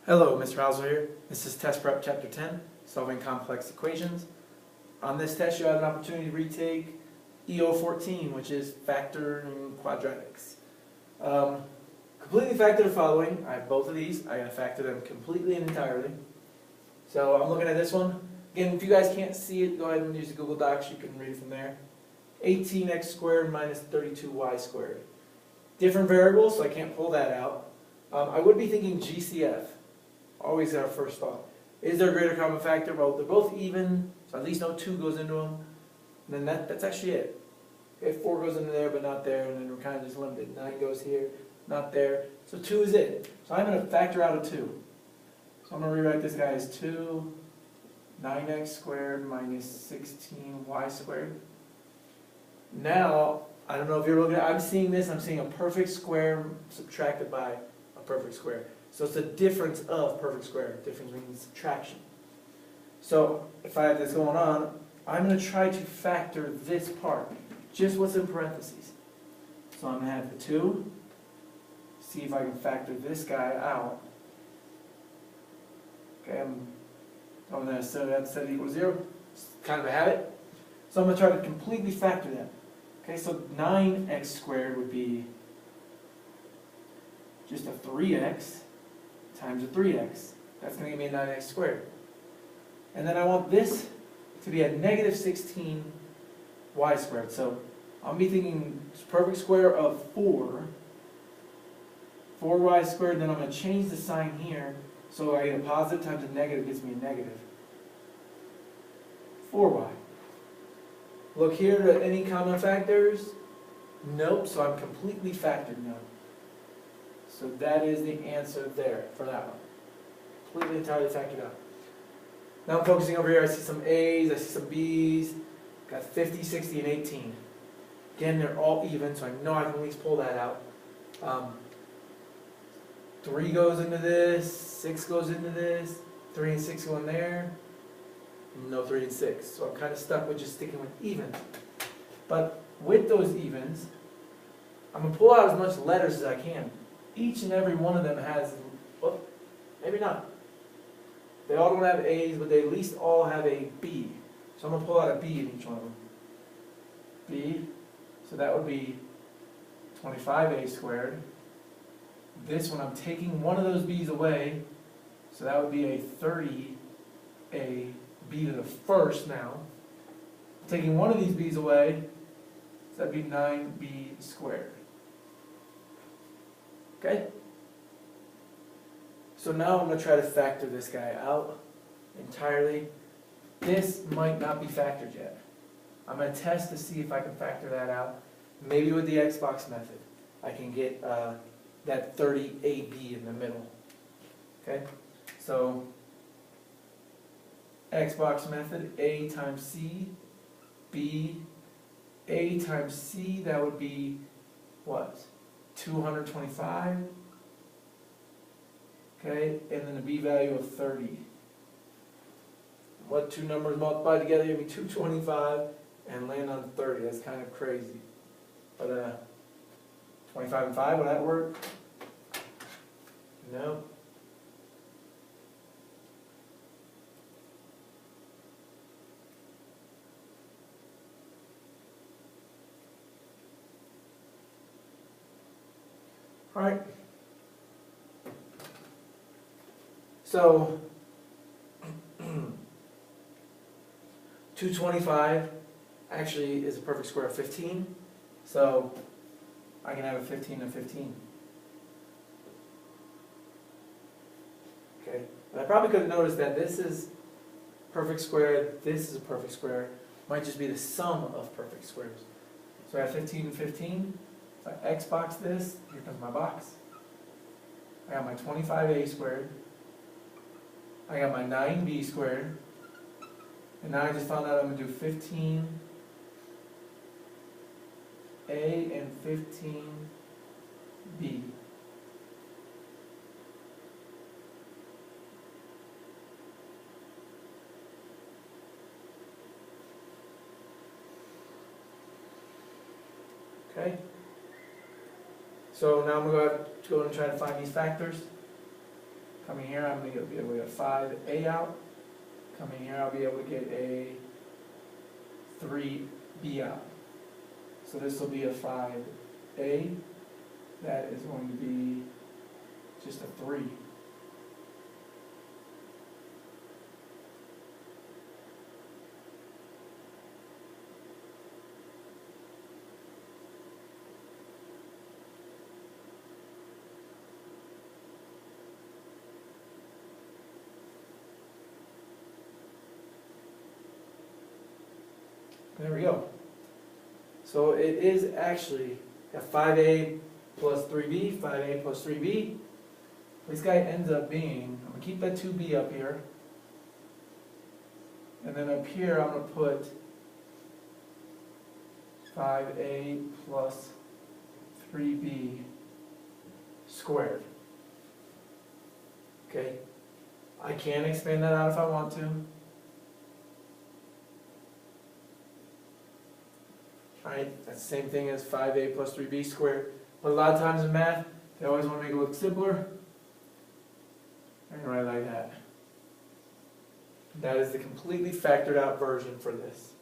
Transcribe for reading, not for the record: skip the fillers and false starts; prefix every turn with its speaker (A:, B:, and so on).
A: Hello, Mr. Hausler here. This is Test Prep Chapter 10, Solving Complex Equations. On this test, you have an opportunity to retake EO14, which is Factoring Quadratics. Completely factor the following. I have both of these. I gotta factor them completely and entirely. So I'm looking at this one. Again, if you guys can't see it, go ahead and use the Google Docs. You can read it from there. 18x squared minus 32y squared. Different variables, so I can't pull that out. I would be thinking GCF. Always our first thought. Is there a greater common factor? Well, they're both even, so at least no 2 goes into them. And then that's actually it. Okay, 4 goes into there, but not there, and then we're kind of just limited. 9 goes here, not there. So 2 is it. So I'm going to factor out a 2. So I'm going to rewrite this guy as 2, 9x squared minus 16y squared. Now, I don't know if you're looking at, I'm seeing this, I'm seeing a perfect square subtracted by a perfect square. So it's the difference of perfect square. Difference means subtraction. So if I have this going on, I'm going to try to factor this part, just what's in parentheses. So I'm going to have the 2, see if I can factor this guy out. Okay, I'm going to set that set equal to 0. It's kind of a habit. So I'm going to try to completely factor that. Okay, so 9x squared would be just a 3x times a 3x. That's going to give me a 9x squared. And then I want this to be a negative 16y squared. So I'll be thinking perfect square of 4y squared, then I'm going to change the sign here, so I get a positive times a negative gives me a negative 4y. Look here at any common factors. Nope, so I'm completely factored now. So that is the answer there for that one. Completely entirely factored out. Now I'm focusing over here. I see some A's, I see some B's. Got 50, 60, and 18. Again, they're all even, so I know I can at least pull that out. 3 goes into this, 6 goes into this, 3 and 6 go in there. No 3 and 6. So I'm kind of stuck with just sticking with evens. But with those evens, I'm going to pull out as much letters as I can. Each and every one of them has, well, maybe not. They all don't have A's, but they at least all have a B. So I'm going to pull out a B in each one of them. B, so that would be 25a squared. This one, I'm taking one of those B's away, so that would be a 30a b to the first now. Taking one of these b's away, so that'd be 9b squared. Okay? So now I'm going to try to factor this guy out entirely. This might not be factored yet. I'm going to test to see if I can factor that out. Maybe with the Xbox method, I can get that 30ab in the middle. Okay? So Xbox method, a times c, b, a times c, that would be what? 225. Okay, and then the b value of 30. What two numbers multiply together give me 225 and land on 30. That's kind of crazy. But 25 and 5, would that work? No. All right. So 225 actually is a perfect square of 15. So I can have a 15 and 15. Okay. And I probably could have noticed that this is perfect square, this is a perfect square. Might just be the sum of perfect squares. So I have 15 and 15. If I Xbox this, here comes my box. I got my 25a squared. I got my 9b squared. And now I just found out I'm going to do 15a and 15b. Okay? So now I'm going to go and try to find these factors. Coming here, I'm going to be able to get 5a out. Coming here, I'll be able to get a 3b out. So this will be a 5a. That is going to be just a 3. There we go. So it is actually a 5a plus 3b, 5a plus 3b. This guy ends up being, I'm going to keep that 2b up here. And then up here I'm going to put 5a plus 3b squared. Okay? I can expand that out if I want to. Alright, that's the same thing as 5a plus 3b squared. But a lot of times in math, they always want to make it look simpler. And write like that. That is the completely factored out version for this.